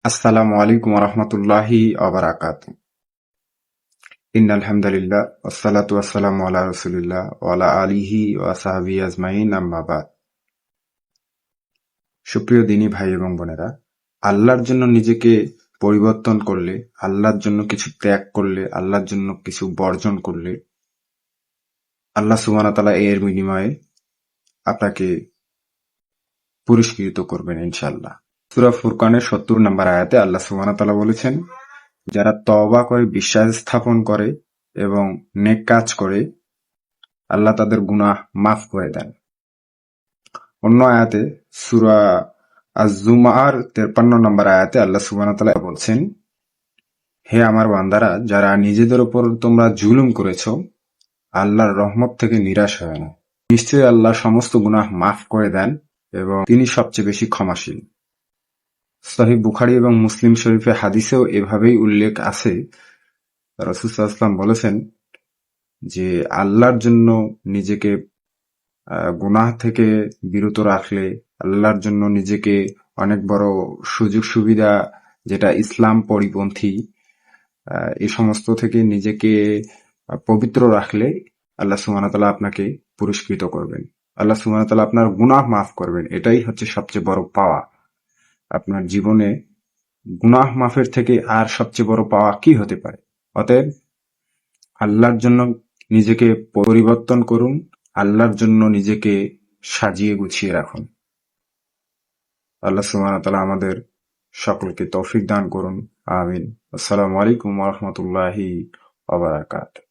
আসসালামু আলাইকুম রহমতুল্লাহি আবরাকাত। ইন্নাল হামদুলিল্লাহ ওয়াসসালাতু ওয়াসসালামু আলা রাসূলিল্লাহ ওয়া আলা আলিহি ওয়া সাহবিহি আজমাইন আম্মা বাদ। সুপ্রিয় দিনী ভাই এবং বোনেরা, আল্লাহর জন্য নিজেকে পরিবর্তন করলে, আল্লাহর জন্য কিছু ত্যাগ করলে, আল্লাহর জন্য কিছু বর্জন করলে আল্লাহ সুবহানাহু ওয়া তাআলা এর বিনিময়ে আপনাকে পুরস্কৃত করবেন ইনশাআল্লাহ। সূরা ফুরকানের ৭০ নম্বর আয়াতে আল্লাহ সুবহানাহু ওয়া তাআলা বলেছেন, যারা তওবা করে বিশ্বাস স্থাপন করে এবং নেক কাজ করে আল্লাহ তাদের গুনাহ মাফ করে দেন। অন্য আয়াতে সূরা আজ-জুমার ৫৩ নম্বর আয়াতে আল্লাহ সুবহানাহু ওয়া তাআলা বলছেন, হে আমার বান্দারা, যারা নিজেদের উপর তোমরা জুলুম করেছ, আল্লাহর রহমত থেকে নিরাশ হয় না। নিশ্চয়ই আল্লাহ সমস্ত গুনাহ মাফ করে দেন এবং তিনি সবচেয়ে বেশি ক্ষমাশীল। সহিহ বুখারী এবং মুসলিম শরীফে হাদিসেও এভাবেই উল্লেখ আছে। রাসূল সাল্লাল্লাহু আলাইহি ওয়াসাল্লাম বলেছেন যে আল্লাহর জন্য নিজেকে গুনাহ থেকে বিরত রাখলে, আল্লাহর জন্য নিজেকে অনেক বড় সুযোগ সুবিধা যেটা ইসলাম পরিপন্থী এই সমস্ত থেকে নিজেকে পবিত্র রাখলে আল্লাহ সুবহানাহু ওয়া তাআলা আপনাকে পুরস্কৃত করবেন। আল্লাহ সুবহানাহু ওয়া তাআলা আপনার গুনাহ মাফ করবেন। এটাই হচ্ছে সবচেয়ে বড় পাওয়া। আপনার জীবনে গুনাহ মাফের থেকে আর সবচেয়ে বড় পাওয়া কি হতে পারে? অতএব আল্লাহর জন্য নিজেকে পরিবর্তন করুন, আল্লাহর জন্য নিজেকে সাজিয়ে গুছিয়ে রাখুন। আল্লাহ সুবহানাহু ওয়া তাআলা আমাদের সকলকে তৌফিক দান করুন। আমিন। আসসালামু আলাইকুম ওয়া রাহমাতুল্লাহি ওয়া বারাকাতুহু।